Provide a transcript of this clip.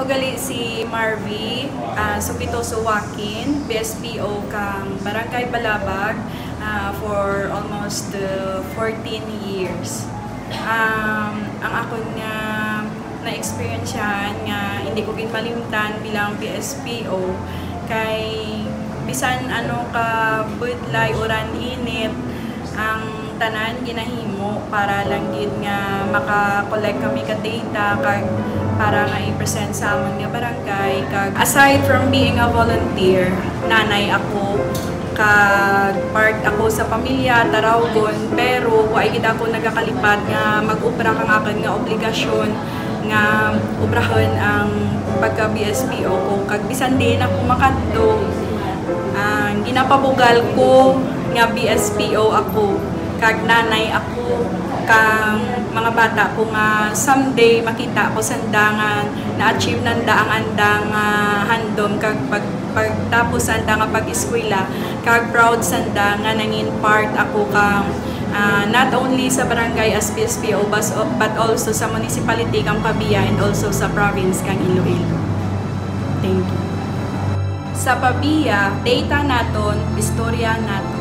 Ako gali si Marvy, Sukitoso Joaquin, BSPO kang Barangay Balabag for almost 14 years. Ang ako nga na-experience nga hindi ko ginmalimtan bilang BSPO kay bisan ano ka budlay uran init ang tanan ginahimo para lang gid nga maka-collect kami ka data kag para nga i-present sa amon nga barangay. Kag aside from being a volunteer, nanay ako, kag part ako sa pamilya Tarawgon, pero wa gid ako nagakalipad nga mag-upra kang akin nga obligasyon nga ubrahon ang pagka BSPO ko. Kag bisan din ako makadto, ginapabugal ko nga BSPO ako, kag nanay ako, kang mga bata ko nga someday makita ko sandangan na-achieve nanda ang andang handom kag pagtapos anda nga pag-eskwela, kag proud sanda nga nangin part ako kang not only sa barangay as BSPO but also sa municipality kang Pabia and also sa province kang Iloilo. Thank you. Sa Pabia, data naton, istorya naton.